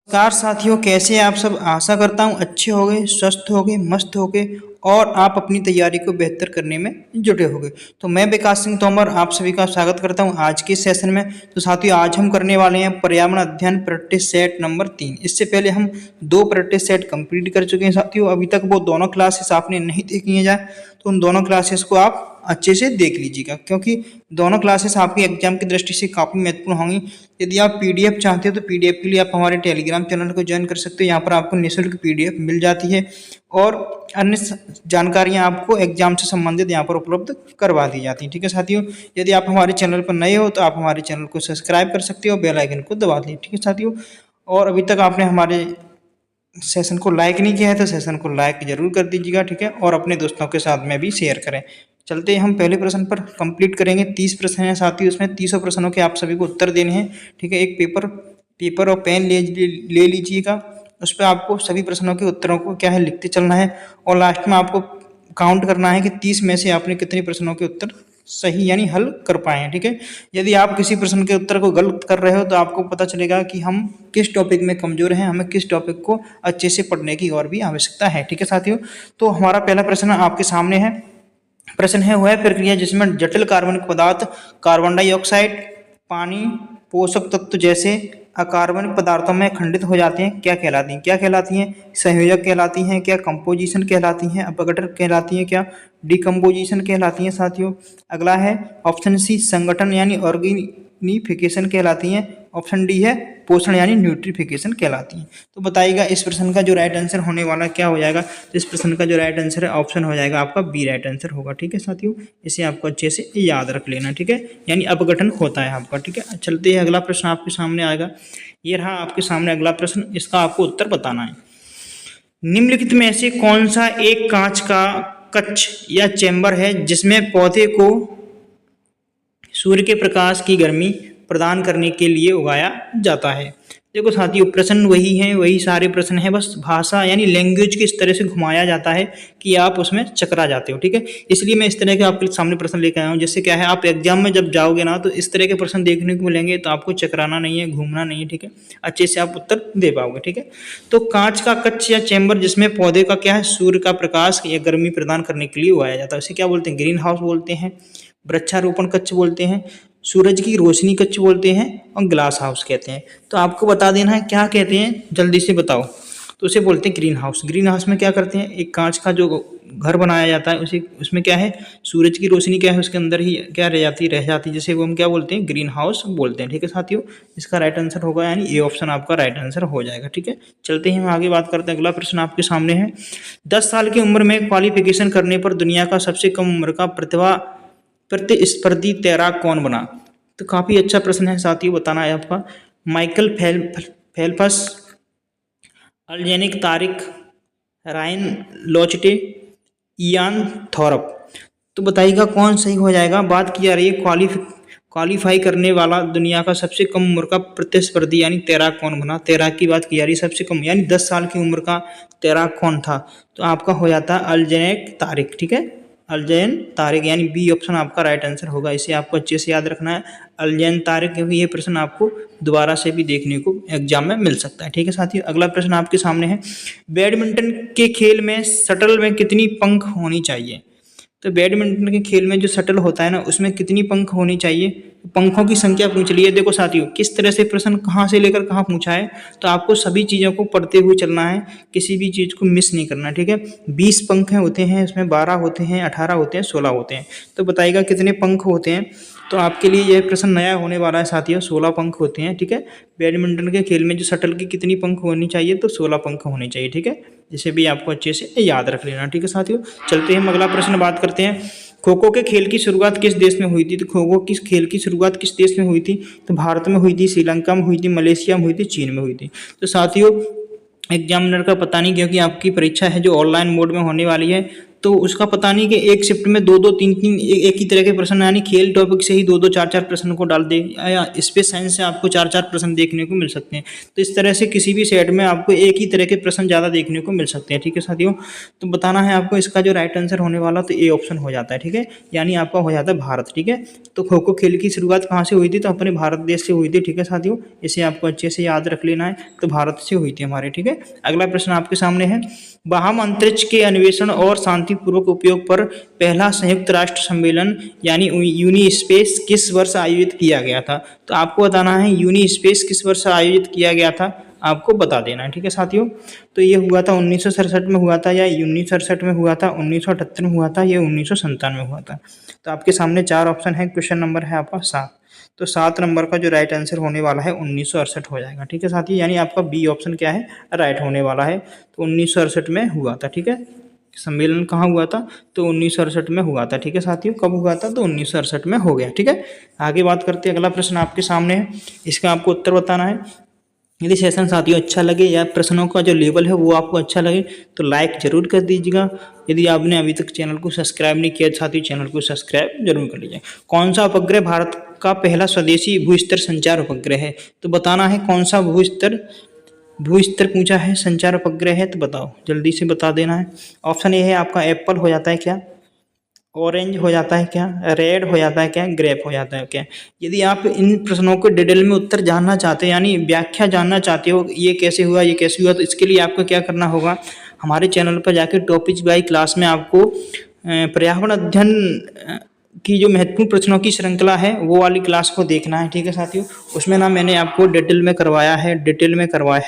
नमस्कार साथियों, कैसे हैं आप सब। आशा करता हूँ अच्छे होंगे, स्वस्थ होंगे, मस्त होंगे और आप अपनी तैयारी को बेहतर करने में जुटे होंगे। तो मैं विकास सिंह तोमर आप सभी का स्वागत करता हूँ आज के सेशन में। तो साथियों, आज हम करने वाले हैं पर्यावरण अध्ययन प्रैक्टिस सेट नंबर 3। इससे पहले हम 2 प्रैक्टिस सेट कंप्लीट कर चुके हैं साथियों। अभी तक वो दोनों क्लासेस आपने नहीं देखी हैं तो उन दोनों क्लासेस को आप अच्छे से देख लीजिएगा, क्योंकि दोनों क्लासेस आपके एग्जाम की दृष्टि से काफ़ी महत्वपूर्ण होंगी। यदि आप पीडीएफ चाहते हो तो पीडीएफ के लिए आप हमारे टेलीग्राम चैनल को ज्वाइन कर सकते हो। यहाँ पर आपको निःशुल्क पीडीएफ मिल जाती है और अन्य जानकारियाँ आपको एग्जाम से संबंधित यहाँ पर उपलब्ध करवा दी जाती हैं। ठीक है साथियों, यदि आप हमारे चैनल पर नए हो तो आप हमारे चैनल को सब्सक्राइब कर सकते हो, बेल आइकन को दबा दें। ठीक है साथियों, और अभी तक आपने हमारे सेशन को लाइक नहीं किया है तो सेशन को लाइक जरूर कर दीजिएगा। ठीक है, और अपने दोस्तों के साथ में भी शेयर करें। चलते हैं हम पहले प्रश्न पर कंप्लीट करेंगे। 30 प्रश्न हैं साथियों, उसमें 30 प्रश्नों के आप सभी को उत्तर देने हैं। ठीक है, एक पेपर और पेन ले लीजिएगा। उस पर आपको सभी प्रश्नों के उत्तरों को क्या है लिखते चलना है और लास्ट में आपको काउंट करना है कि 30 में से आपने कितने प्रश्नों के उत्तर सही यानी हल कर पाए हैं। ठीक है, यदि आप किसी प्रश्न के उत्तर को गलत कर रहे हो तो आपको पता चलेगा कि हम किस टॉपिक में कमजोर हैं, हमें किस टॉपिक को अच्छे से पढ़ने की और भी आवश्यकता है। ठीक है साथियों, तो हमारा पहला प्रश्न आपके सामने है। प्रश्न है वह प्रक्रिया जिसमें जटिल कार्बनिक पदार्थ कार्बन डाइऑक्साइड, पानी, पोषक तत्व जैसे अकार्बनिक पदार्थों में खंडित हो जाते हैं, क्या कहलाती हैं? क्या कहलाती हैं? संयोजक कहलाती हैं क्या? कंपोजिशन कहलाती हैं? अपघटन कहलाती हैं क्या? डिकम्पोजिशन कहलाती हैं साथियों। अगला है ऑप्शन सी संगठन यानी ऑर्गेनिफिकेशन कहलाती हैं। ऑप्शन डी है पोषण यानी न्यूट्रिफिकेशन कहलाती हैं। तो बताइएगा इस प्रश्न का जो राइट आंसर होने वाला क्या हो जाएगा। तो इस प्रश्न का जो राइट आंसर है ऑप्शन हो जाएगा आपका बी राइट आंसर होगा। ठीक है साथियों, इसे आपको अच्छे से याद रख लेना। ठीक है, यानी अपघटन होता है आपका। ठीक है, चलते हैं अगला प्रश्न आपके सामने आएगा। ये रहा आपके सामने अगला प्रश्न, इसका आपको उत्तर बताना है। निम्नलिखित में से कौन सा एक कांच का कक्ष या चैम्बर है जिसमें पौधे को सूर्य के प्रकाश की गर्मी प्रदान करने के लिए उगाया जाता है? देखो साथियों, प्रश्न वही हैं, वही सारे प्रश्न हैं, बस भाषा यानी लैंग्वेज की इस तरह से घुमाया जाता है कि आप उसमें चकरा जाते हो। ठीक है, इसलिए मैं इस तरह के आपके सामने प्रश्न लेकर आया हूँ, जिससे क्या है आप एग्जाम में जब जाओगे ना तो इस तरह के प्रश्न देखने को मिलेंगे तो आपको चकराना नहीं है, घूमना नहीं है। ठीक है, अच्छे से आप उत्तर दे पाओगे। ठीक है, तो कांच का कक्ष या चैम्बर जिसमें पौधे का क्या है सूर्य का प्रकाश या गर्मी प्रदान करने के लिए उगाया जाता है, उसे क्या बोलते हैं? ग्रीन हाउस बोलते हैं, वृक्षारोपण कक्ष बोलते हैं, सूरज की रोशनी कक्ष बोलते हैं और ग्लास हाउस कहते हैं। तो आपको बता देना है क्या कहते हैं, जल्दी से बताओ। तो उसे बोलते हैं ग्रीन हाउस। ग्रीन हाउस में क्या करते हैं, एक कांच का जो घर बनाया जाता है उसी उसमें क्या है सूरज की रोशनी क्या है उसके अंदर ही क्या रह जाती है, जैसे वो हम क्या बोलते हैं ग्रीन हाउस बोलते हैं। ठीक है साथियों, इसका राइट आंसर होगा यानी ए ऑप्शन आपका राइट आंसर हो जाएगा। ठीक है, चलते हैं हम आगे बात करते हैं। अगला प्रश्न आपके सामने है। 10 साल की उम्र में क्वालिफिकेशन करने पर दुनिया का सबसे कम उम्र का प्रतिस्पर्धी तैराक कौन बना? तो काफ़ी अच्छा प्रश्न है साथियों, बताना है आपका। माइकल फेल्प्स, अल्जेनिक तारिक, रायन लोचटे, इयान थॉरप। तो बताइएगा कौन सही हो जाएगा। बात की जा रही है क्वालिफाई करने वाला दुनिया का सबसे कम उम्र का प्रतिस्पर्धी यानी तैराक कौन बना। तैराक की बात की जा रही है, सबसे कम यानी 10 साल की उम्र का तैराक कौन था। तो आपका हो जाता है अल्जेनिक तारिक। ठीक है, अल्जैन तारिक यानी बी ऑप्शन आपका राइट आंसर होगा। इसे आपको अच्छे से याद रखना है, अल्जैन तारिक, क्योंकि ये प्रश्न आपको दोबारा से भी देखने को एग्जाम में मिल सकता है। ठीक है साथियों, अगला प्रश्न आपके सामने है। बैडमिंटन के खेल में शटल में कितनी पंख होनी चाहिए? तो बैडमिंटन के खेल में जो शटल होता है ना उसमें कितनी पंख होनी चाहिए? पंखों की संख्या पूछ ली है। देखो साथियों, किस तरह से प्रश्न कहाँ से लेकर कहाँ पूछा है, तो आपको सभी चीज़ों को पढ़ते हुए चलना है, किसी भी चीज़ को मिस नहीं करना। ठीक है, 20 पंख होते हैं, इसमें 12 होते हैं, 18 होते हैं, 16 होते हैं। तो बताइएगा कितने पंख होते हैं। तो आपके लिए यह प्रश्न नया होने वाला है साथियों, 16 पंख होते हैं। ठीक है, बैडमिंटन के खेल में जो शटल की कितनी पंख होनी चाहिए, तो 16 पंख होने चाहिए। ठीक है, जिसे भी आपको अच्छे से याद रख लेना। ठीक है साथियों, चलते हैं हम अगला प्रश्न बात करते हैं। खो खो के खेल की शुरुआत किस देश में हुई थी? तो खो खो की खेल की शुरुआत किस देश में हुई थी? तो भारत में हुई थी, श्रीलंका में हुई थी, मलेशिया में हुई थी, चीन में हुई थी। तो साथियों एग्जामिनर का पता नहीं, क्योंकि आपकी परीक्षा है जो ऑनलाइन मोड में होने वाली है, तो उसका पता नहीं कि एक शिफ्ट में दो दो तीन तीन एक ही तरह के प्रश्न, यानी खेल टॉपिक से ही दो दो चार चार प्रश्न को डाल दे, या स्पेस साइंस से आपको चार चार प्रश्न देखने को मिल सकते हैं। तो इस तरह से किसी भी सेट में आपको एक ही तरह के प्रश्न ज़्यादा देखने को मिल सकते हैं। ठीक है साथियों, तो बताना है आपको इसका जो राइट आंसर होने वाला, तो ए ऑप्शन हो जाता है। ठीक है, यानी आपका हो जाता है भारत। ठीक है, तो खो खो खेल की शुरुआत कहाँ से हुई थी, तो अपने भारत देश से हुई थी। ठीक है साथियों, इसे आपको अच्छे से याद रख लेना है, तो भारत से हुई थी हमारे। ठीक है, अगला प्रश्न आपके सामने है, बाहम अंतरिक्ष के अन्वेषण और शांतिपूर्वक उपयोग पर पहला संयुक्त राष्ट्र सम्मेलन यानी यूनी स्पेस किस वर्ष आयोजित किया गया था। तो आपको बताना है यूनी स्पेस किस वर्ष आयोजित किया गया था, आपको बता देना है। ठीक है साथियों, तो ये हुआ था 1967 में हुआ था, या 1967 में हुआ था, 1978 में हुआ था, ये 1997 में हुआ था। तो आपके सामने चार ऑप्शन है, क्वेश्चन नंबर है आपका 7। तो 7 नंबर का जो राइट आंसर होने वाला है 1968 हो जाएगा। ठीक है साथियों, यानी आपका बी ऑप्शन क्या है, राइट होने वाला है। तो 1968 में हुआ था। ठीक है, सम्मेलन कहाँ हुआ था, तो 1968 में हुआ था। ठीक है साथियों, कब हुआ था, तो 1968 में हो गया। ठीक है, आगे बात करते हैं, अगला प्रश्न आपके सामने है, इसका आपको उत्तर बताना है। यदि सेशन साथियों अच्छा लगे या प्रश्नों का जो लेवल है वो आपको अच्छा लगे तो लाइक जरूर कर दीजिएगा। यदि आपने अभी तक चैनल को सब्सक्राइब नहीं किया साथियों, चैनल को सब्सक्राइब जरूर कर लीजिए। कौन सा उपग्रह भारत का पहला स्वदेशी भूस्तर संचार उपग्रह है, तो बताना है कौन सा भूस्तर पूछा है, संचार उपग्रह है, तो बताओ, जल्दी से बता देना है। ऑप्शन ए है आपका एप्पल हो जाता है क्या, ऑरेंज हो जाता है क्या, रेड हो जाता है क्या, ग्रेप हो जाता है क्या। यदि आप इन प्रश्नों को डिटेल में उत्तर जानना चाहते हैं, यानी व्याख्या जानना चाहते हो, ये कैसे हुआ ये कैसे हुआ, तो इसके लिए आपको क्या करना होगा, हमारे चैनल पर जाकर टॉपिक बाई क्लास में आपको पर्यावरण अध्ययन की जो महत्वपूर्ण प्रश्नों की श्रृंखला है वो वाली क्लास को देखना है। ठीक है साथियों, उसमें ना मैंने आपको डिटेल में करवाया है,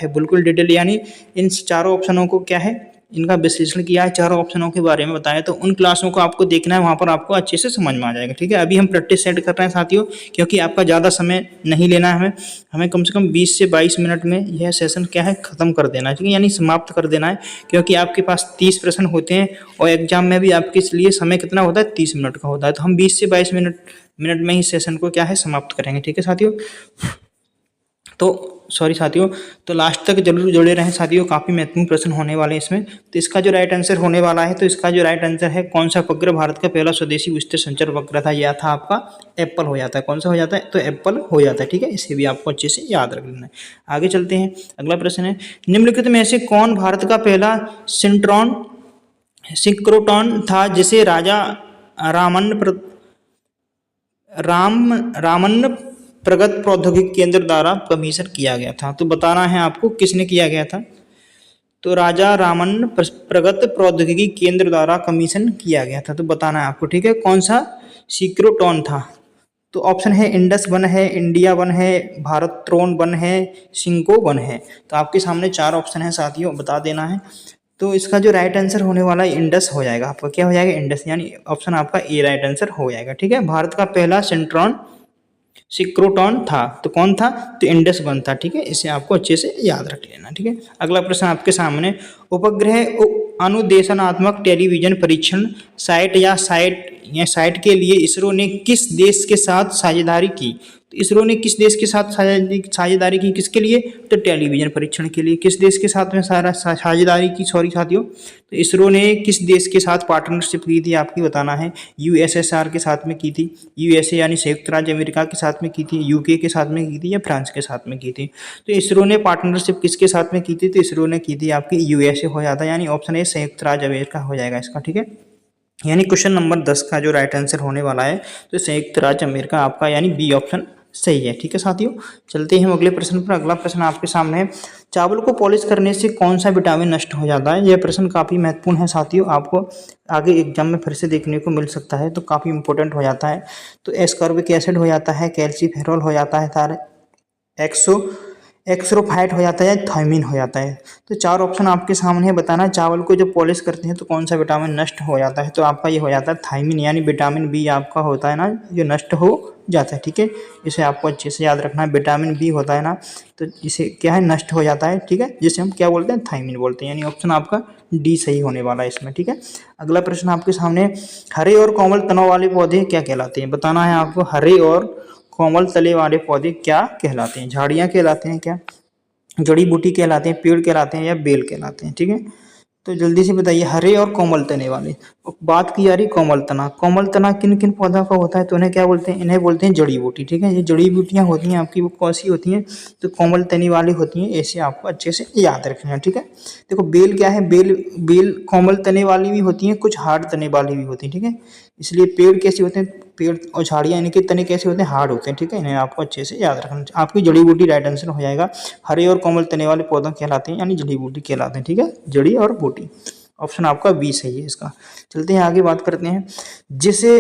बिल्कुल डिटेल, यानी इन चारों ऑप्शनों को क्या है, इनका विश्लेषण किया है, चारों ऑप्शनों के बारे में बताया। तो उन क्लासों को आपको देखना है, वहाँ पर आपको अच्छे से समझ में आ जाएगा। ठीक है, अभी हम प्रैक्टिस सेट कर रहे हैं साथियों, क्योंकि आपका ज़्यादा समय नहीं लेना है, हमें कम से कम 20 से 22 मिनट में यह सेशन क्या है ख़त्म कर देना है। ठीक है, यानी समाप्त कर देना है, क्योंकि आपके पास 30 प्रश्न होते हैं और एग्जाम में भी आपके लिए समय कितना होता है, 30 मिनट का होता है। तो हम 20 से 22 मिनट में ही सेशन को क्या है समाप्त करेंगे। ठीक है साथियों, तो सॉरी साथियों, तो लास्ट तक जरूर जुड़े रहें साथियों, काफ़ी महत्वपूर्ण प्रश्न होने वाले हैं इसमें। तो इसका जो राइट आंसर होने वाला है, तो इसका जो राइट आंसर है, कौन सा उपग्रह भारत का पहला स्वदेशी भूस्तर संचार उपग्रह था, यह था आपका एप्पल हो जाता है। कौन सा हो जाता है, तो एप्पल हो जाता है। ठीक है, इसे भी आपको अच्छे से याद रख लेना है। आगे चलते हैं, अगला प्रश्न है, निम्नलिखित में से कौन भारत का पहला सिंक्रोट्रॉन था जिसे राजा रामन प्रगत प्रौद्योगिकी केंद्र द्वारा कमीशन किया गया था। तो बताना है आपको किसने किया गया था, तो राजा रामन प्रगत प्रौद्योगिकी केंद्र द्वारा कमीशन किया गया था। तो बताना है आपको। ठीक है, कौन सा सिंक्रोट्रॉन था, तो ऑप्शन है इंडस 1 है, इंडिया 1 है, भारतट्रोन 1 है, सिंको 1 है। तो आपके सामने चार ऑप्शन है साथियों, बता देना है। तो इसका जो राइट आंसर होने वाला है इंडस हो जाएगा, आपका क्या हो जाएगा, इंडस, यानी ऑप्शन आपका ए राइट आंसर हो जाएगा। ठीक है, भारत का पहला सिंक्रोट्रॉन था, तो कौन था, तो इंडस 1 था। ठीक है, इसे आपको अच्छे से याद रख लेना। ठीक है, अगला प्रश्न आपके सामने, उपग्रह अनुदेशनात्मक टेलीविजन परीक्षण साइट के लिए इसरो ने किस देश के साथ साझेदारी की। तो इसरो ने किस देश के साथ साझेदारी की, किसके लिए, तो टेलीविजन परीक्षण के लिए। किस देश के साथ में साझेदारी की, सॉरी साथियों, तो इसरो ने किस देश के साथ पार्टनरशिप की थी, आपकी बताना है। यूएसएसआर के साथ में की थी, यूएसए यानी संयुक्त राज्य अमेरिका के साथ में की थी, यूके के साथ में की थी, या फ्रांस के साथ में की थी। तो इसरो ने पार्टनरशिप किसके साथ में की थी, तो इसरो ने की थी आपकी यूएसए हो जाता है, यानी ऑप्शन ए संयुक्त राज्य अमेरिका हो जाएगा इसका। ठीक है, यानी क्वेश्चन नंबर 10 का जो राइट आंसर होने वाला है, तो संयुक्त राज्य अमेरिका आपका, यानी बी ऑप्शन सही है। ठीक है साथियों, चलते हैं हम अगले प्रश्न पर। अगला प्रश्न आपके सामने है, चावल को पॉलिश करने से कौन सा विटामिन नष्ट हो जाता है। यह प्रश्न काफ़ी महत्वपूर्ण है साथियों, आपको आगे एग्जाम में फिर से देखने को मिल सकता है, तो काफ़ी इंपॉर्टेंट हो जाता है। तो एस्कॉर्बिक एसिड हो जाता है, कैल्सीफेरॉल हो जाता है, तार एक्सरोफाइट हो जाता है, थायमिन हो जाता है। तो चार ऑप्शन आपके सामने है, बताना है चावल को जो पॉलिश करते हैं तो कौन सा विटामिन नष्ट हो जाता है। तो आपका ये हो जाता है थायमिन, यानी विटामिन बी आपका होता है ना, जो नष्ट हो जाता है। ठीक है, इसे आपको अच्छे से याद रखना है, विटामिन बी होता है ना, तो इसे क्या है, नष्ट हो जाता है। ठीक है, जिसे हम क्या बोलते हैं, थायमिन बोलते हैं, यानी ऑप्शन आपका डी सही होने वाला है इसमें। ठीक है, अगला प्रश्न आपके सामने, हरे और कोमल तनों वाले पौधे क्या कहलाते हैं। बताना है आपको, हरे और कोमल तले वाले पौधे क्या कहलाते हैं। झाड़ियाँ कहलाते हैं क्या, जड़ी बूटी कहलाते हैं, पेड़ कहलाते हैं, या बेल कहलाते हैं। ठीक है, तो जल्दी से बताइए, हरे और कोमल तने वाले। बात की जा रही कोमल तना। कोमल तना किन किन पौधों का होता है, तो उन्हें क्या बोलते हैं? इन्हें बोलते हैं जड़ी बूटी। ठीक है, ये जड़ी बूटियां होती हैं आपकी, वो कौन सी होती हैं? तो कोमल तनी वाली होती हैं। ऐसे आपको अच्छे से याद रखना है। ठीक है, देखो बेल क्या है, बेल बेल कोमल तने वाली भी होती हैं, कुछ हार्ड तने वाली भी होती हैं। ठीक है, इसलिए पेड़ कैसे होते हैं, पेड़ और झाड़ियाँ इनके तने कैसे होते हैं? हार्ड होते हैं। ठीक है, इन्हें आपको अच्छे से याद रखना। आपकी जड़ी बूटी राइट आंसर हो जाएगा। हरे और कोमल तने वाले पौधे कहलाते हैं, यानी जड़ी बूटी कहलाते हैं। ठीक है, जड़ी और बूटी, ऑप्शन आपका बी सही है इसका। चलते हैं आगे, बात करते हैं। जिसे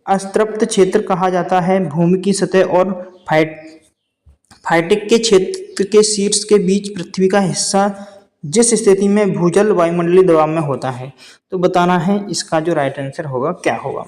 अस्तृप्त क्षेत्र कहा जाता है, भूमि की सतह और फाइटिक के क्षेत्र के शीर्ष के बीच पृथ्वी का हिस्सा जिस स्थिति में भूजल वायुमंडलीय दबाव में होता है। तो बताना है इसका जो राइट आंसर होगा क्या होगा।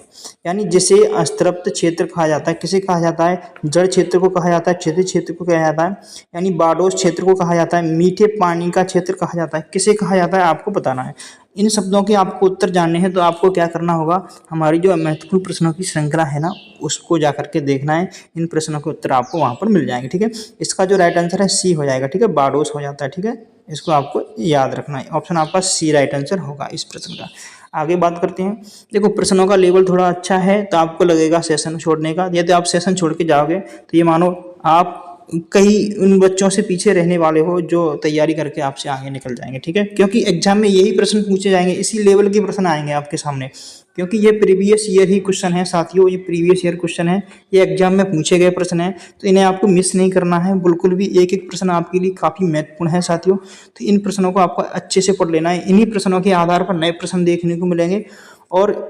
यानी जिसे अस्तृप्त क्षेत्र कहा जाता है, किसे कहा जाता है? जड़ क्षेत्र को कहा जाता है, क्षैतिज क्षेत्र को कहा जाता है, यानी बाडोस क्षेत्र को कहा जाता है, मीठे पानी का क्षेत्र कहा जाता है, किसे कहा जाता है आपको बताना है। इन शब्दों के आपको उत्तर जानने हैं तो आपको क्या करना होगा, हमारी जो महत्वपूर्ण प्रश्नों की श्रृंखला है ना, उसको जा करके देखना है। इन प्रश्नों के उत्तर आपको वहाँ पर मिल जाएंगे। ठीक है, इसका जो राइट आंसर है सी हो जाएगा। ठीक है, बाडोस हो जाता है। ठीक है, इसको आपको याद रखना है। ऑप्शन आपका सी राइट आंसर होगा इस प्रश्न का। आगे बात करते हैं। देखो प्रश्नों का लेवल थोड़ा अच्छा है तो आपको लगेगा सेशन छोड़ने का। यदि आप सेशन छोड़ के जाओगे तो ये मानो आप कहीं उन बच्चों से पीछे रहने वाले हो जो तैयारी करके आपसे आगे निकल जाएंगे। ठीक है, क्योंकि एग्जाम में यही प्रश्न पूछे जाएंगे, इसी लेवल के प्रश्न आएंगे आपके सामने, क्योंकि ये प्रीवियस ईयर ही क्वेश्चन है साथियों। ये प्रीवियस ईयर क्वेश्चन है, ये एग्जाम में पूछे गए प्रश्न है, तो इन्हें आपको मिस नहीं करना है बिल्कुल भी। एक एक प्रश्न आपके लिए काफ़ी महत्वपूर्ण है साथियों। तो इन प्रश्नों को आपको अच्छे से पढ़ लेना है। इन्हीं प्रश्नों के आधार पर नए प्रश्न देखने को मिलेंगे और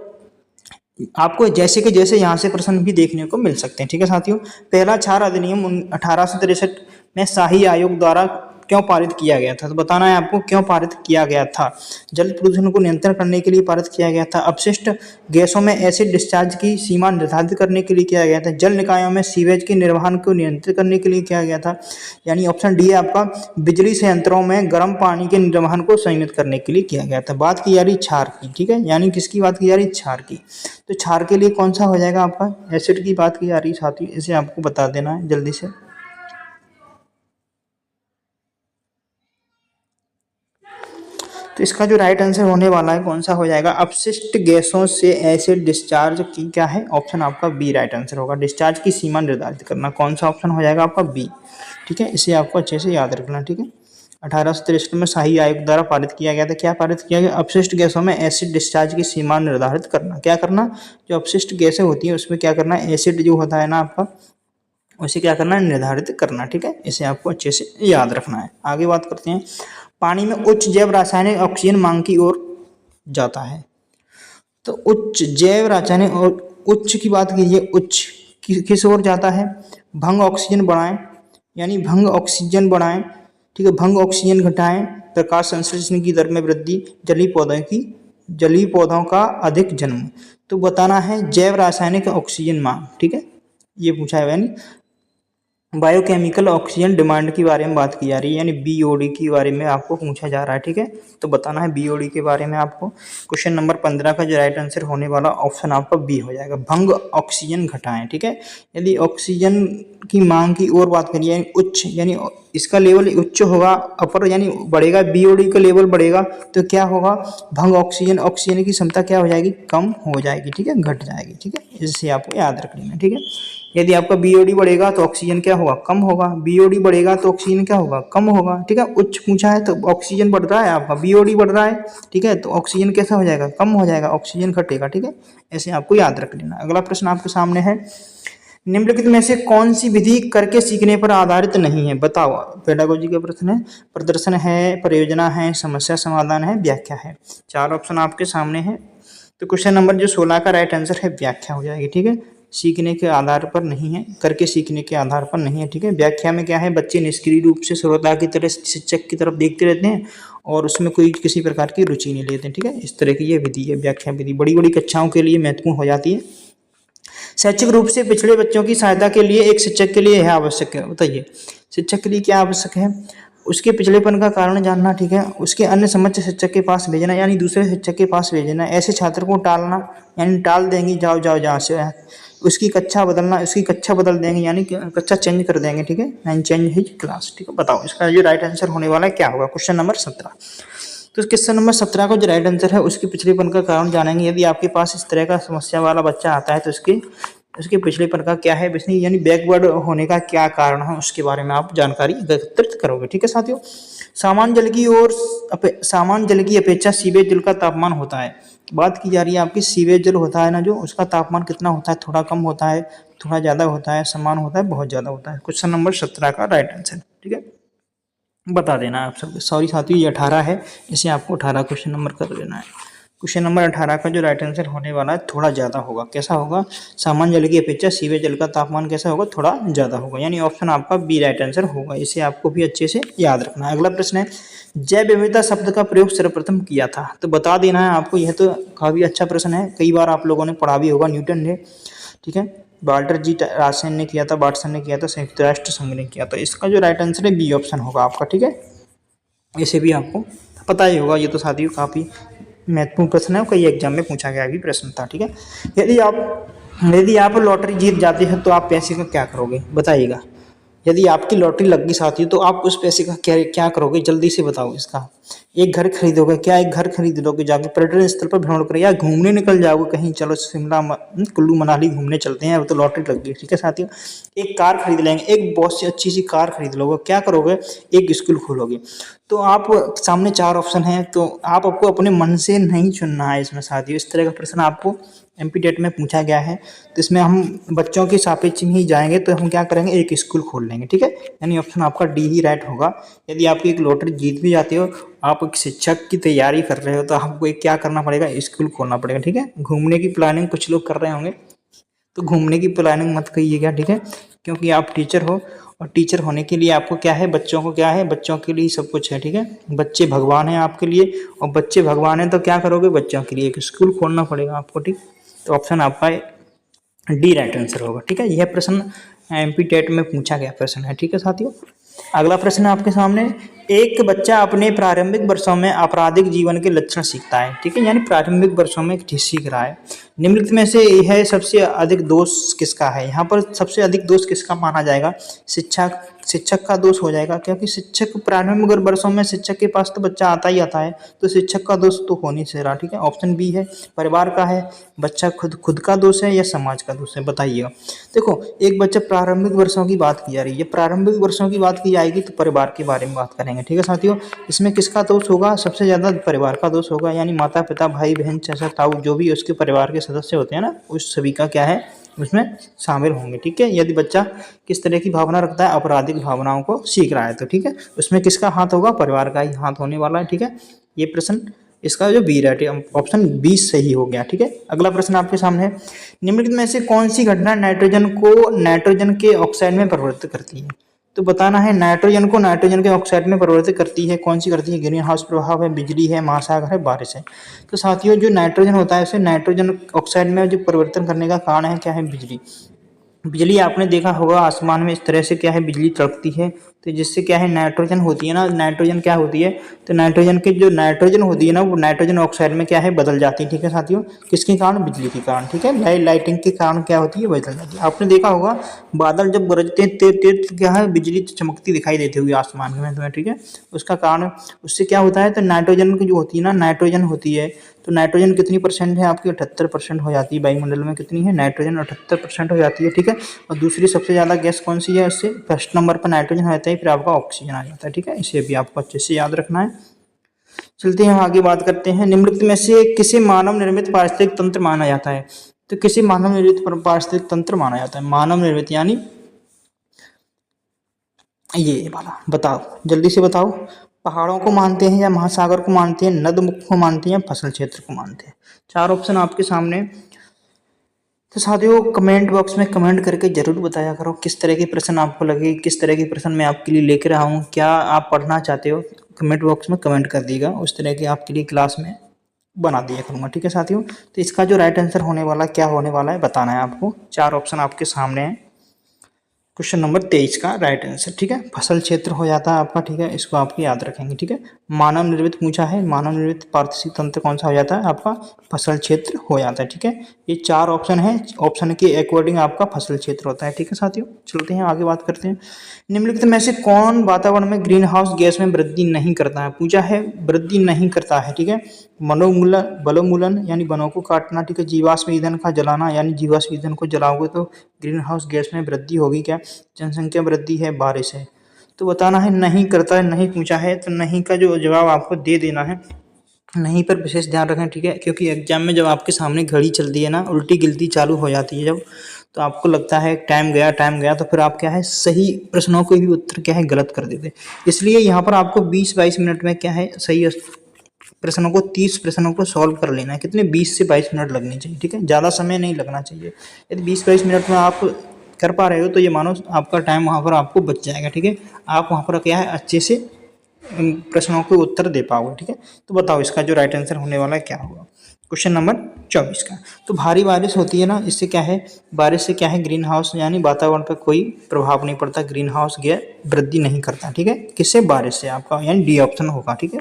आपको जैसे कि जैसे यहाँ से प्रश्न भी देखने को मिल सकते हैं। ठीक है साथियों, पहला क्षार अधिनियम 1863 में शाही आयोग द्वारा क्यों पारित किया गया था? तो बताना है आपको क्यों पारित किया गया था। जल प्रदूषण को नियंत्रण करने के लिए पारित किया गया था, अपशिष्ट गैसों में एसिड डिस्चार्ज की सीमा निर्धारित करने के लिए किया गया था, जल निकायों में सीवेज के निर्वहन को नियंत्रित करने के लिए किया गया था, यानी ऑप्शन डी है आपका बिजली संयंत्रों में गर्म पानी के निर्वहन को सीमित करने के लिए किया गया था। बात की जा रही क्षार की। ठीक है, यानी किसकी बात की जा रही? क्षार की। तो क्षार के लिए कौन सा हो जाएगा आपका? एसिड की बात की जा रही साथी, इसे आपको बता देना है जल्दी से। तो इसका जो राइट आंसर होने वाला है कौन सा हो जाएगा? अपशिष्ट गैसों से एसिड डिस्चार्ज की क्या है? ऑप्शन आपका बी राइट आंसर होगा। डिस्चार्ज की सीमा निर्धारित करना, कौन सा ऑप्शन हो जाएगा आपका? बी। ठीक है, इसे आपको अच्छे से याद रखना। ठीक है, 1863 में शाही आयोग द्वारा पारित किया गया था। क्या पारित किया गया? अपशिष्ट गैसों में एसिड डिस्चार्ज की सीमा निर्धारित करना। क्या करना? जो अपशिष्ट गैसें होती हैं उसमें क्या करना है? एसिड जो होता है ना आपका, उसे क्या करना है? निर्धारित करना। ठीक है, इसे आपको अच्छे से याद रखना है। आगे बात करते हैं। पानी में उच्च जैव रासायनिक ऑक्सीजन मांग की ओर जाता है। तो उच्च जैव रासायनिक और उच्च की बात कीजिए, उच्च किस ओर जाता है? भंग ऑक्सीजन बढ़ाएं, यानी भंग ऑक्सीजन बढ़ाएं। ठीक है, भंग ऑक्सीजन घटाएं, प्रकाश संश्लेषण की दर में वृद्धि, जलीय पौधों का अधिक जन्म। तो बताना है जैव रासायनिक ऑक्सीजन मांग। ठीक है, ये पूछा है, यानी बायोकेमिकल ऑक्सीजन डिमांड के बारे में बात की जा रही है, यानी बीओडी के बारे में आपको पूछा जा रहा है। ठीक है, तो बताना है बीओडी के बारे में आपको। क्वेश्चन नंबर 15 का जो राइट आंसर होने वाला ऑप्शन आपका बी हो जाएगा, भंग ऑक्सीजन घटाएं। ठीक है, यदि ऑक्सीजन की मांग की और बात करिए, यानी उच्च, यानी इसका लेवल उच्च होगा, अपर यानी बढ़ेगा, बीओडी का लेवल बढ़ेगा तो क्या होगा? भंग ऑक्सीजन की क्षमता क्या हो जाएगी? कम हो जाएगी। ठीक है, घट जाएगी। ठीक है, इससे आपको याद रख लेना। ठीक है, यदि आपका बीओडी बढ़ेगा तो ऑक्सीजन क्या होगा? कम होगा। बीओडी बढ़ेगा तो ऑक्सीजन क्या होगा? कम होगा। ठीक है, उच्च पूछा है तो ऑक्सीजन बढ़ रहा है आपका, बीओडी बढ़ रहा है। ठीक है, तो ऑक्सीजन कैसा हो जाएगा? कम हो जाएगा, ऑक्सीजन घटेगा। ठीक है, ऐसे आपको याद रख लेना। अगला प्रश्न आपके सामने है, निम्नलिखित में से कौन सी विधि करके सीखने पर आधारित नहीं है? बताओ। पेडागोजी का प्रश्न है। प्रदर्शन है, परियोजना है, समस्या समाधान है, व्याख्या है। चार ऑप्शन आपके सामने है। तो क्वेश्चन नंबर जो 16 का राइट आंसर है व्याख्या हो जाएगी। ठीक है, सीखने के आधार पर नहीं है, करके सीखने के आधार पर नहीं है। ठीक है, व्याख्या में क्या है? बच्चे निष्क्रिय रूप से श्रोता की तरह शिक्षक की तरफ देखते रहते हैं और उसमें कोई किसी प्रकार की रुचि नहीं लेते हैं। ठीक है, इस तरह की ये विधि है, व्याख्या विधि बड़ी बड़ी कक्षाओं के लिए महत्वपूर्ण हो जाती है। शैक्षिक रूप से पिछड़े बच्चों की सहायता के लिए एक शिक्षक के लिए यह आवश्यक है। बताइए शिक्षक के लिए क्या आवश्यक है? उसके पिछड़ेपन का कारण जानना। ठीक है, उसके अन्य समक्ष शिक्षक के पास भेजना, यानी दूसरे शिक्षक के पास भेजना। ऐसे छात्र को टालना, यानी टाल देंगे, जाओ जाओ जहाँ से। उसकी कक्षा बदलना, उसकी कक्षा बदल देंगे, यानी कक्षा चेंज कर देंगे। ठीक है, एंड चेंज हिज क्लास। ठीक है, बताओ इसका जो राइट आंसर होने वाला है क्या होगा? Question number 17। तो क्वेश्चन नंबर 17 का जो राइट आंसर है उसके पिछड़ेपन का कारण जानेंगे। यदि आपके पास इस तरह का समस्या वाला बच्चा आता है तो उसके पिछड़ेपन का क्या है, यानी बैकवर्ड होने का क्या कारण है, उसके बारे में आप जानकारी एकत्रित करोगे। ठीक है साथियों, सामान्य जल की अपेक्षा सीवेज जल का तापमान होता है। बात की जा रही है आपकी सीवेज जल होता है ना जो, उसका तापमान कितना होता है, थोड़ा कम होता है, थोड़ा ज़्यादा होता है, समान होता है, बहुत ज़्यादा होता है। क्वेश्चन नंबर 17 का राइट आंसर। ठीक है, बता देना आप सब। सॉरी साथियों, ये 18 है, इसे आपको 18 क्वेश्चन नंबर कर देना है। क्वेश्चन नंबर 18 का जो राइट आंसर होने वाला है थोड़ा ज़्यादा होगा। कैसा होगा? सामान्य जल की अपेक्षा सीवेज जल का तापमान कैसा होगा? थोड़ा ज़्यादा होगा, यानी ऑप्शन आपका बी राइट आंसर होगा। इसे आपको भी अच्छे से याद रखना है। अगला प्रश्न है, जैव विविधता शब्द का प्रयोग सर्वप्रथम किया था, तो बता देना है आपको। यह तो काफ़ी अच्छा प्रश्न है, कई बार आप लोगों ने पढ़ा भी होगा। न्यूटन ने, ठीक है, वाल्टर जी रासन ने किया था, वाटसन ने किया था, संयुक्त राष्ट्र संघ ने किया था। इसका जो राइट आंसर है बी ऑप्शन होगा आपका। ठीक है, इसे भी आपको पता ही होगा, ये तो साथियों काफ़ी महत्वपूर्ण प्रश्न है, कई एग्जाम में पूछा गया भी प्रश्न था। ठीक है, यदि आप लॉटरी जीत जाते हैं तो आप पैसे का क्या करोगे? बताइएगा। यदि आपकी लॉटरी लग गई साथी तो आप उस पैसे का क्या क्या करोगे? जल्दी से बताओ इसका। एक घर खरीदोगे क्या? एक घर खरीद लोगे, जाके पर्यटन स्थल पर भ्रमण करोगे, या घूमने निकल जाओगे कहीं, चलो शिमला कुल्लू मनाली घूमने चलते हैं, अब तो लॉटरी लग गई। ठीक है साथियों, एक कार खरीद लेंगे, एक बहुत सी अच्छी सी कार खरीद लोगे, क्या करोगे? एक स्कूल खोलोगे। तो आप सामने 4 ऑप्शन हैं, तो आपको अपने मन से नहीं चुनना है इसमें साथियों। इस तरह का प्रश्न आपको एमपी टेट में पूछा गया है, तो इसमें हम बच्चों के सापेक्ष में ही जाएंगे, तो हम क्या करेंगे? एक स्कूल खोल लेंगे। ठीक है, यानी ऑप्शन आपका डी ही राइट होगा। यदि आपकी एक लॉटरी जीत भी जाती हो, आप एक शिक्षक की तैयारी कर रहे हो, तो आपको एक क्या करना पड़ेगा? स्कूल खोलना पड़ेगा। ठीक है, घूमने की प्लानिंग कुछ लोग कर रहे होंगे, तो घूमने की प्लानिंग मत करिएगा। ठीक है, क्योंकि आप टीचर हो, और टीचर होने के लिए आपको क्या है? बच्चों को क्या है? बच्चों के लिए सब कुछ है। ठीक है, बच्चे भगवान हैं आपके लिए, और बच्चे भगवान हैं तो क्या करोगे? बच्चों के लिए एक स्कूल खोलना पड़ेगा आपको। ठीक, तो ऑप्शन आपका डी राइट आंसर होगा। ठीक है, यह प्रश्न एमपी टेट में पूछा गया प्रश्न है। ठीक है साथियों, अगला प्रश्न है आपके सामने, एक बच्चा अपने प्रारंभिक वर्षों में आपराधिक जीवन के लक्षण सीखता है। ठीक है, यानी प्रारंभिक वर्षों में सीख रहा है। निम्नलिखित में से यह सबसे अधिक दोष किसका है? यहाँ पर सबसे अधिक दोष किसका माना जाएगा? शिक्षक का दोष हो जाएगा, क्योंकि शिक्षक प्रारंभिक वर्षों में शिक्षक के पास तो बच्चा आता ही आता है, तो शिक्षक का दोष तो हो नहीं से रहा। ठीक है, ऑप्शन बी है। परिवार का है, बच्चा खुद का दोष है, या समाज का दोष है? बताइएगा। देखो, एक बच्चा प्रारंभिक वर्षों की बात की जा रही है, प्रारंभिक वर्षों की बात की जाएगी तो परिवार के बारे में बात करेंगे। ठीक है साथियों, इसमें किसका दोष होगा? सबसे ज़्यादा परिवार का दोष होगा, यानी माता पिता, भाई बहन, चाचा ताऊ, जो भी उसके परिवार के सदस्य होते हैं ना, उस सभी का क्या है? उसमें शामिल होंगे। ठीक है, यदि बच्चा किस तरह की भावना रखता है? आपराधिक भावनाओं को सीख रहा है, तो ठीक है, उसमें किसका हाथ होगा? परिवार का ही हाथ होने वाला है। ठीक है, ये प्रश्न इसका जो बी राइट, ऑप्शन बी सही हो गया। ठीक है, अगला प्रश्न आपके सामने है, निम्नलिखित में से कौन सी घटना नाइट्रोजन को नाइट्रोजन के ऑक्साइड में परिवर्तित करती है? तो बताना है, नाइट्रोजन को नाइट्रोजन के ऑक्साइड में परिवर्तित करती है, कौन सी करती है? ग्रीन हाउस प्रभाव है, बिजली है, महासागर है, बारिश है। तो साथियों, जो नाइट्रोजन होता है उसे नाइट्रोजन ऑक्साइड में जो परिवर्तन करने का कारण है क्या है? बिजली। बिजली आपने देखा होगा आसमान में इस तरह से क्या है? बिजली तड़कती है, तो जिससे क्या है? नाइट्रोजन होती है ना, नाइट्रोजन क्या होती है? तो नाइट्रोजन की जो नाइट्रोजन होती है ना, वो नाइट्रोजन ऑक्साइड में क्या है? बदल जाती है। ठीक है साथियों, किसके कारण? बिजली के कारण। ठीक है, लाइटिंग के कारण क्या होती है? बदल जाती है। आपने देखा होगा बादल जब गरजते हैं तेज तेज, तो क्या है? बिजली चमकती दिखाई देती हुई आसमान में तुम्हें। ठीक है, उसका कारण, उससे क्या होता है? तो नाइट्रोजन की जो होती है ना, नाइट्रोजन होती है, तो नाइट्रोजन कितनी परसेंट है आपकी? 78% हो जाती है। वायुमंडल में कितनी है? नाइट्रोजन 78% हो जाती है। ठीक है, और दूसरी सबसे ज़्यादा गैस कौन सी है? उससे फर्स्ट नंबर पर नाइट्रोजन हो जाता है, फिर आपका ऑक्सीजन आ जाता है। ठीक है, इसे भी आपको अच्छे से याद रखना है। चलते हैं आगे, बात करते हैं, निम्नलिखित में से किसे मानव निर्मित पारिस्थितिक तंत्र माना जाता है? तो किसे मानव निर्मित पारिस्थितिक तंत्र माना जाता है? मानव निर्मित यानी ये वाला, बताओ जल्दी से बताओ। पहाड़ों को मानते हैं, या महासागर को मानते हैं, नदमुख को मानते हैं, या फसल क्षेत्र को मानते हैं? 4 ऑप्शन आपके सामने। तो साथियों, कमेंट बॉक्स में कमेंट करके जरूर बताया करो किस तरह के प्रश्न आपको लगे, किस तरह के प्रश्न मैं आपके लिए लेकर आया हूँ, क्या आप पढ़ना चाहते हो, कमेंट बॉक्स में कमेंट कर दिएगा, उस तरह के आपके लिए क्लास में बना दिया करूँगा। ठीक है साथियों, तो इसका जो राइट आंसर होने वाला क्या होने वाला है बताना है आपको। 4 ऑप्शन आपके सामने हैं, क्वेश्चन नंबर 23 का राइट आंसर, ठीक है, फसल क्षेत्र हो जाता है आपका, ठीक है, इसको आपको याद रखेंगे, ठीक है। मानव निर्मित पूछा है, मानव निर्मित पारिस्थितिक तंत्र कौन सा हो जाता है आपका, फसल क्षेत्र हो जाता है, ठीक है। ये 4 ऑप्शन है, ऑप्शन के अकॉर्डिंग आपका फसल क्षेत्र होता है, ठीक है साथियों। चलते हैं आगे बात करते हैं। निम्नलिखित में से कौन वातावरण में ग्रीन हाउस गैस में वृद्धि नहीं करता है, पूछा है वृद्धि नहीं करता है, ठीक है। मनोमूलन, वनोन्मूलन यानी वनों को काटना, ठीक है, जीवाश्म ईंधन का जलाना यानी जीवाश्म ईंधन को जलाओगे तो ग्रीन हाउस गैस में वृद्धि होगी क्या, जनसंख्या वृद्धि है, बारिश है, तो बताना है नहीं करता है, नहीं पूछा है तो नहीं का जो जवाब आपको दे देना है। नहीं पर विशेष ध्यान रखें, ठीक है, क्योंकि एग्जाम में जब आपके सामने घड़ी चलती है ना, उल्टी गिनती चालू हो जाती है जब, तो आपको लगता है टाइम गया तो फिर आप क्या है सही प्रश्नों को भी उत्तर क्या है गलत कर देते। इसलिए यहाँ पर आपको 20-22 मिनट में क्या है सही प्रश्नों को 30 प्रश्नों को सॉल्व कर लेना है। कितने 20 से 22 मिनट लगने चाहिए, ठीक है, ज़्यादा समय नहीं लगना चाहिए। यदि 20-22 मिनट में आप कर पा रहे हो तो ये मानो आपका टाइम वहाँ पर आपको बच जाएगा, ठीक है। आप वहाँ पर क्या है अच्छे से प्रश्नों के उत्तर दे पाओगे, ठीक है। तो बताओ इसका जो राइट आंसर होने वाला है क्या होगा, क्वेश्चन नंबर 24 का। तो भारी बारिश होती है ना, इससे क्या है, बारिश से क्या है ग्रीन हाउस यानी वातावरण पर कोई प्रभाव नहीं पड़ता, ग्रीन हाउस गैस वृद्धि नहीं करता, ठीक है, किससे, बारिश से, आपका यानी डी ऑप्शन होगा, ठीक है।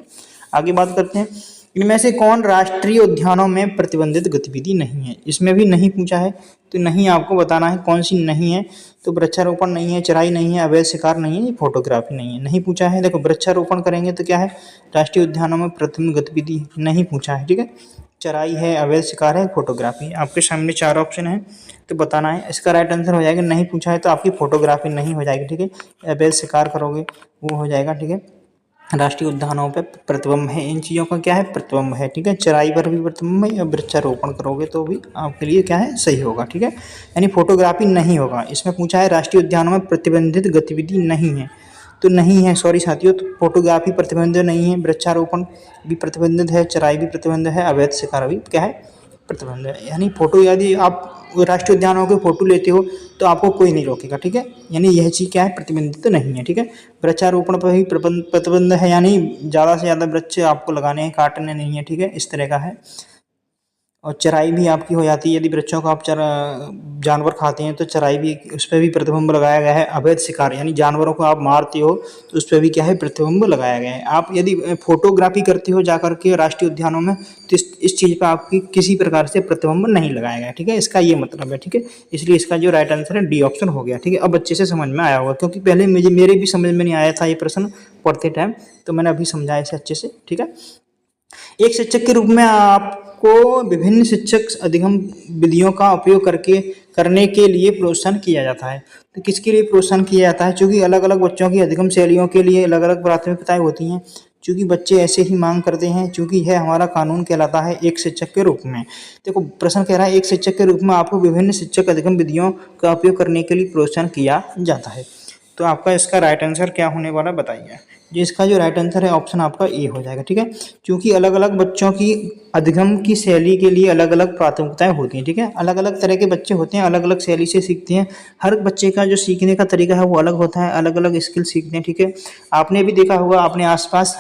आगे बात करते हैं, इनमें से कौन राष्ट्रीय उद्यानों में प्रतिबंधित गतिविधि नहीं है, इसमें भी नहीं पूछा है, तो नहीं आपको बताना है कौन सी नहीं है। तो वृक्षारोपण नहीं है, चराई नहीं है, अवैध शिकार नहीं है, फोटोग्राफी नहीं है, नहीं पूछा है। देखो वृक्षारोपण करेंगे तो क्या है, राष्ट्रीय उद्यानों में प्रतिबंधित गतिविधि नहीं पूछा है, ठीक है। चराई है, अवैध शिकार है, फोटोग्राफी, आपके सामने 4 ऑप्शन है, तो बताना है इसका राइट आंसर हो जाएगा। नहीं पूछा है तो आपकी फोटोग्राफी नहीं हो जाएगी, ठीक है, अवैध शिकार करोगे वो हो जाएगा, ठीक है। राष्ट्रीय उद्यानों पे प्रतिबंध है, इन चीज़ों का क्या है प्रतिबंध है, ठीक है। चराई पर भी प्रतिबंध है, या वृक्षारोपण करोगे तो भी आपके लिए क्या है सही होगा, ठीक है। यानी फोटोग्राफी नहीं होगा, इसमें पूछा है राष्ट्रीय उद्यानों में प्रतिबंधित गतिविधि नहीं है, तो नहीं है, सॉरी साथियों, तो फोटोग्राफी प्रतिबंधित नहीं है, वृक्षारोपण भी प्रतिबंधित है, चराई भी प्रतिबंधित है, अवैध शिकार भी क्या है प्रतिबंध है। यानी फोटो यदि आप राष्ट्रीय उद्यानों के फोटो लेते हो तो आपको कोई नहीं रोकेगा, ठीक है, यानी यह चीज़ क्या है प्रतिबंधित तो नहीं है, ठीक है। वृक्षारोपण पर ही प्रतिबंध है, यानी ज़्यादा से ज़्यादा वृक्ष आपको लगाने हैं, काटने नहीं है, ठीक है, इस तरह का है। और चराई भी आपकी हो जाती है, यदि बच्चों को आप जानवर खाते हैं तो चराई भी, उस पर भी प्रतिबंध लगाया गया है। अवैध शिकार यानी जानवरों को आप मारते हो तो उस पर भी क्या है प्रतिबंध लगाया गया है। आप यदि फोटोग्राफी करते हो जाकर के राष्ट्रीय उद्यानों में तो इस चीज़ पर आपकी किसी प्रकार से प्रतिबंध नहीं लगाया गया, ठीक है, इसका ये मतलब है, ठीक है। इसलिए इसका जो राइट आंसर है डी ऑप्शन हो गया, ठीक है। अब अच्छे से समझ में आया होगा, क्योंकि पहले मेरे भी समझ में नहीं आया था ये प्रश्न पढ़ते टाइम, तो मैंने अभी समझाया इसे अच्छे से, ठीक है। एक शिक्षक के रूप में आपको विभिन्न शिक्षक अधिगम विधियों का उपयोग करने के लिए प्रोत्साहन किया जाता है। तो किसके लिए प्रोत्साहन किया जाता है, क्योंकि अलग अलग बच्चों की अधिगम शैलियों के लिए अलग अलग प्राथमिकताएं होती हैं, चूँकि बच्चे ऐसे ही मांग करते हैं, चूँकि यह हमारा कानून कहलाता है एक शिक्षक के रूप में। देखो प्रश्न कह रहा है एक शिक्षक के रूप में आपको विभिन्न शिक्षक अधिगम विधियों का उपयोग करने के लिए प्रोत्साहन किया जाता है। तो आपका इसका राइट आंसर क्या होने वाला बताइए। जी इसका जो राइट आंसर है ऑप्शन आपका ए हो जाएगा, ठीक है। क्योंकि अलग अलग बच्चों की अधिगम की शैली के लिए अलग अलग प्राथमिकताएं होती हैं, ठीक है। अलग अलग तरह के बच्चे होते हैं, अलग अलग शैली से सीखते हैं। हर बच्चे का जो सीखने का तरीका है वो अलग होता है, अलग अलग स्किल सीखते हैं, ठीक है। आपने भी देखा होगा अपने आसपास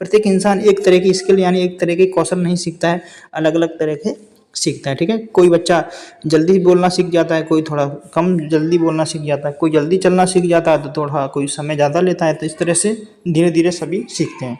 प्रत्येक इंसान एक तरह की स्किल यानी एक तरह के कौशल नहीं सीखता है, अलग अलग तरह के सीखता है, ठीक है। कोई बच्चा जल्दी बोलना सीख जाता है, कोई थोड़ा कम जल्दी बोलना सीख जाता है, कोई जल्दी चलना सीख जाता है तो थोड़ा कोई समय ज़्यादा लेता है, तो इस तरह से धीरे धीरे सभी सीखते हैं।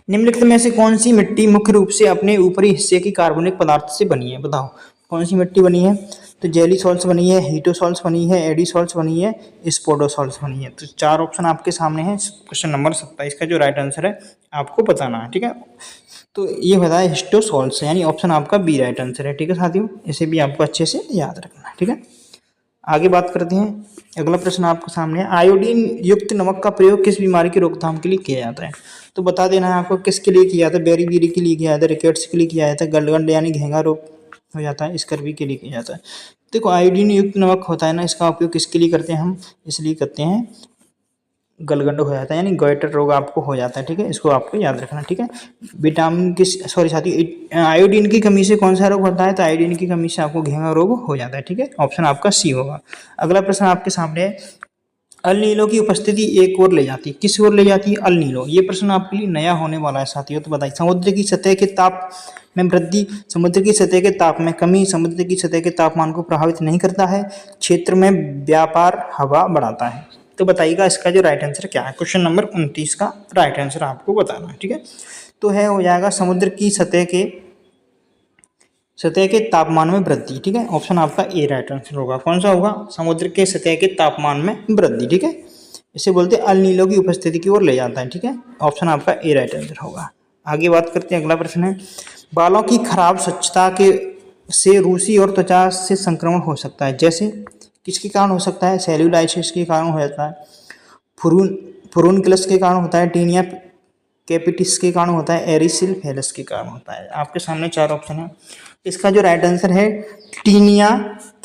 निम्नलिखित में से कौन सी मिट्टी मुख्य रूप से अपने ऊपरी हिस्से की कार्बनिक पदार्थ से बनी है, बताओ कौन सी मिट्टी बनी है। तो जेली सॉल्ट्स बनी है, हीटो सॉल्ट्स बनी है, एडी सॉल्ट्स बनी है, स्पोडो सॉल्ट्स बनी है। तो 4 ऑप्शन आपके सामने हैं। क्वेश्चन नंबर 27 का जो राइट आंसर है आपको बताना है, ठीक है। तो ये होता है हिस्टो सॉल्ट्स, यानी ऑप्शन आपका बी राइट आंसर है, ठीक है साथियों। इसे भी आपको अच्छे से याद रखना है, ठीक है। आगे बात करते हैं, अगला प्रश्न आपके सामने है, आयोडीन युक्त नमक का प्रयोग किस बीमारी की रोकथाम के लिए किया जाता है। तो बता देना है आपको किसके लिए किया जाता है। बेरी के लिए किया जाता है, रिकेट्स के लिए किया जाता है, गलगंड यानी घेंगा रोग हो जाता है, स्कर्वी के लिए किया जाता है। देखो आयोडीन युक्त नमक होता है ना, इसका उपयोग किसके लिए करते हैं हम, इसलिए करते हैं गलगंड हो जाता है यानी गोइटर रोग आपको हो जाता है, ठीक है। इसको आपको याद रखना, ठीक है। विटामिन की सॉरी साथी आयोडीन की कमी से कौन सा रोग होता है, तो आयोडीन की कमी से आपको घेंगा रोग हो जाता है, ठीक है। ऑप्शन आपका सी होगा। अगला प्रश्न आपके सामने है, अल नीलो की उपस्थिति एक ओर ले जाती है, किस ओर ले जाती है? अल नीलो। ये प्रश्न आपके लिए नया होने वाला है साथियों, तो बताइए। समुद्र की सतह के ताप में वृद्धि, समुद्र की सतह के ताप में कमी समुद्र की सतह के तापमान को प्रभावित नहीं करता है, क्षेत्र में व्यापार हवा बढ़ाता है। तो बताइएगा इसका जो राइट आंसर क्या है। क्वेश्चन नंबर 29 का राइट आंसर आपको बताना है, ठीक है। तो है हो जाएगा समुद्र की सतह के तापमान में वृद्धि, ठीक है। ऑप्शन आपका ए राइट आंसर होगा। कौन सा होगा? समुद्र के सतह के तापमान में वृद्धि, ठीक है। इसे बोलते हैं अल नीलो की उपस्थिति की ओर ले जाता है, ठीक है। ऑप्शन आपका ए राइट आंसर होगा। आगे बात करते हैं, अगला प्रश्न है, बालों की खराब स्वच्छता के से रूसी और त्वचा से संक्रमण हो सकता है। जैसे किसके कारण हो सकता है? सेल्यूलाइसिस के कारण हो जाता है, फुरुनकुलस के कारण होता है, टीनिया कैपिटिस के कारण होता है, एरिसिल फेलस के कारण होता है। आपके सामने चार ऑप्शन है, इसका जो राइट आंसर है टीनिया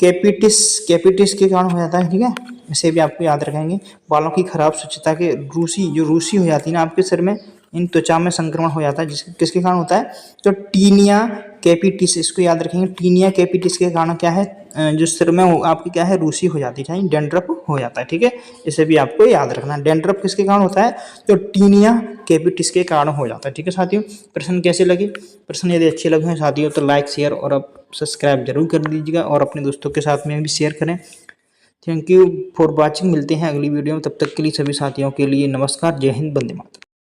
कैपिटिस के कारण हो जाता है, ठीक है। इसे भी आपको याद रखेंगे। बालों की खराब स्वच्छता के रूसी हो जाती है ना आपके सिर में, इन त्वचा में संक्रमण हो जाता है, जिसके किसके कारण होता है? तो टीनिया कैपिटिस, इसको याद रखेंगे। टीनिया कैपिटिस के कारण क्या है? जो सिर में आपकी क्या है? रूसी हो जाती है, डेंड्रफ हो जाता है, ठीक है। इसे भी आपको याद रखना है। डेंड्रफ किसके कारण होता है? तो टीनिया कैपिटिस के कारण हो जाता है, ठीक है साथियों। प्रश्न कैसे लगे? प्रश्न यदि अच्छे लगे हैं साथियों तो लाइक शेयर और अब सब्सक्राइब जरूर कर दीजिएगा और अपने दोस्तों के साथ में भी शेयर करें। Thank you for watching. मिलते हैं अगली वीडियो में, तब तक के लिए सभी साथियों के लिए नमस्कार। जय हिंद, वंदे मातरम।